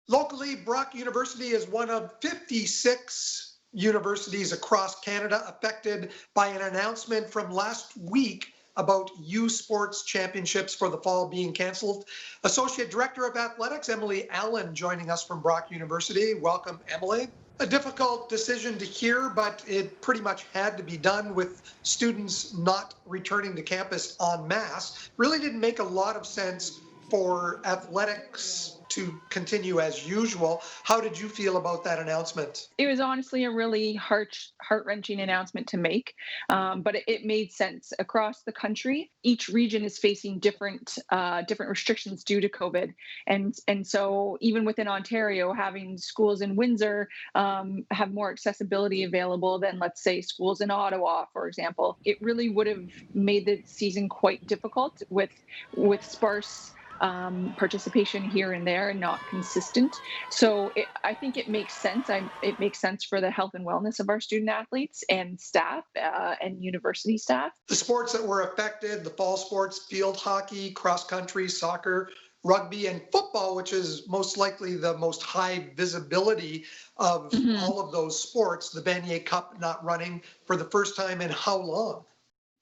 Locally, Brock University is one of 56 universities across Canada affected by an announcement from last week about U Sports Championships for the fall being cancelled. Associate Director of Athletics, Emily Allan, joining us from Brock University. Welcome, Emily. A difficult decision to hear, but it pretty much had to be done with students not returning to campus en masse. Really didn't make a lot of sense for athletics to continue as usual. How did you feel about that announcement? It was honestly a really heart-wrenching announcement to make, but it made sense across the country. Each region is facing different restrictions due to COVID, and so even within Ontario, having schools in Windsor have more accessibility available than, let's say, schools in Ottawa, for example. It really would have made the season quite difficult with sparse participation here and there and not consistent. So I think it makes sense. It makes sense for the health and wellness of our student athletes and staff and university staff. The sports that were affected, the fall sports, field hockey, cross country, soccer, rugby, and football, which is most likely the most high visibility of all of those sports, the Vanier Cup not running for the first time in how long?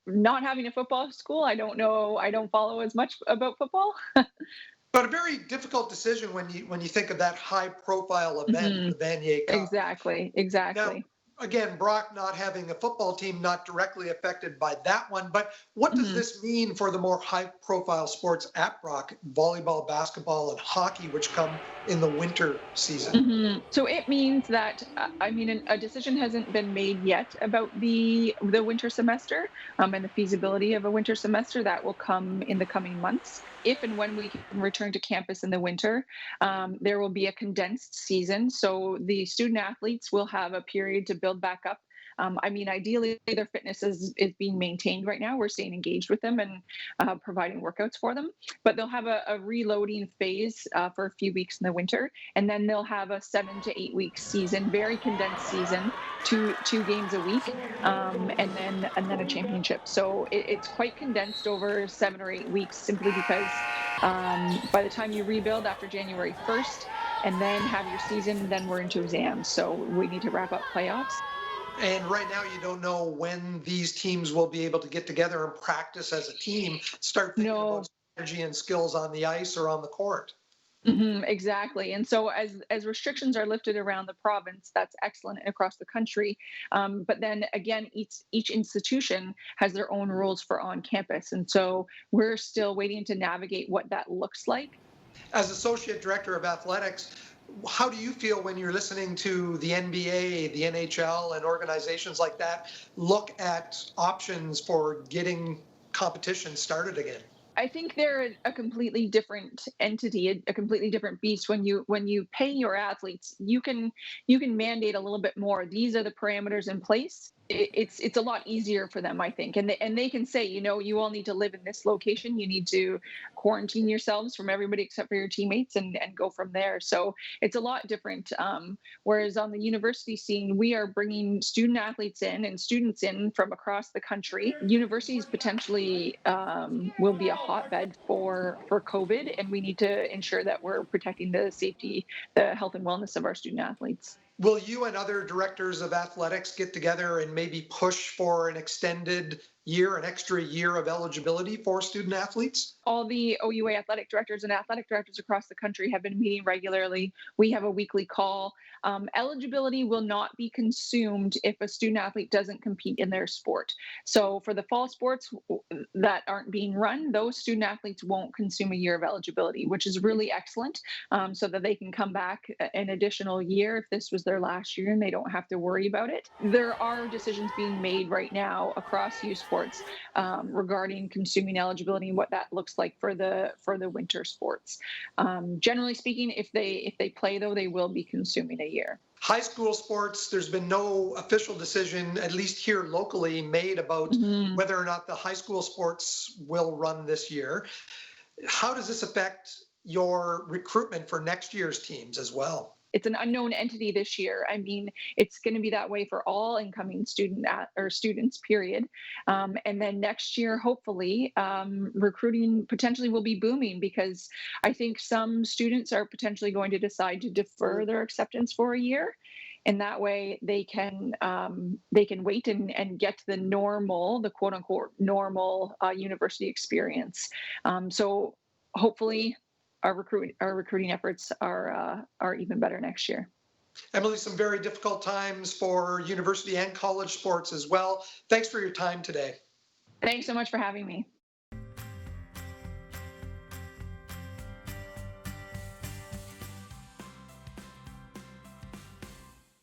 Not having a football school, I don't know. I don't follow as much about football. But a very difficult decision when you think of that high profile event, the Vanier Cup. Exactly. Now, again, Brock not having a football team, not directly affected by that one. But what does this mean for the more high profile sports at Brock, volleyball, basketball, and hockey, which come in the winter season? So it means that a decision hasn't been made yet about the winter semester and the feasibility of a winter semester that will come in the coming months. If and when we can return to campus in the winter, there will be a condensed season. So the student athletes will have a period to build back up. Ideally, their fitness is being maintained right now. We're staying engaged with them and providing workouts for them. But they'll have a reloading phase for a few weeks in the winter, and then they'll have a 7 to 8 week season, very condensed season, two games a week, and then a championship. So it's quite condensed over 7 or 8 weeks, simply because by the time you rebuild after January 1st, and then have your season, then we're into exams. So we need to wrap up playoffs. And right now, you don't know when these teams will be able to get together and practice as a team, start thinking No. about strategy and skills on the ice or on the court. Exactly. And so as restrictions are lifted around the province, that's excellent across the country. But then again, each institution has their own rules for on campus. And so we're still waiting to navigate what that looks like. As Associate Director of Athletics, how do you feel when you're listening to the NBA, the NHL, and organizations like that look at options for getting competition started again? I think they're a completely different entity, a completely different beast. When you pay your athletes, you can mandate a little bit more. These are the parameters in place. It's a lot easier for them, I think, and they can say, you all need to live in this location. You need to quarantine yourselves from everybody except for your teammates, and go from there. So it's a lot different. Whereas on the university scene, we are bringing student athletes in and students in from across the country. Universities potentially will be a hotbed for COVID, and we need to ensure that we're protecting the safety, the health and wellness of our student athletes. Will you and other directors of athletics get together and maybe push for an extended year, an extra year of eligibility for student athletes? All the OUA athletic directors and athletic directors across the country have been meeting regularly. We have a weekly call. Eligibility will not be consumed if a student athlete doesn't compete in their sport. So for the fall sports that aren't being run, those student athletes won't consume a year of eligibility, which is really excellent, so that they can come back an additional year if this was their last year and they don't have to worry about it. There are decisions being made right now across youth sports regarding consuming eligibility and what that looks like for the winter sports. Generally speaking, if they play, though, they will be consuming a year. High school sports, there's been no official decision, at least here locally, made about whether or not the high school sports will run this year. How does this affect your recruitment for next year's teams as well? it's an unknown entity this year. I mean, it's going to be that way for all incoming students, period. And then next year, hopefully, recruiting potentially will be booming, because I think some students are potentially going to decide to defer their acceptance for a year, and that way they can wait and get the quote unquote normal university experience. So hopefully our recruiting efforts are even better next year. Emily, some very difficult times for university and college sports as well. Thanks for your time today. Thanks so much for having me.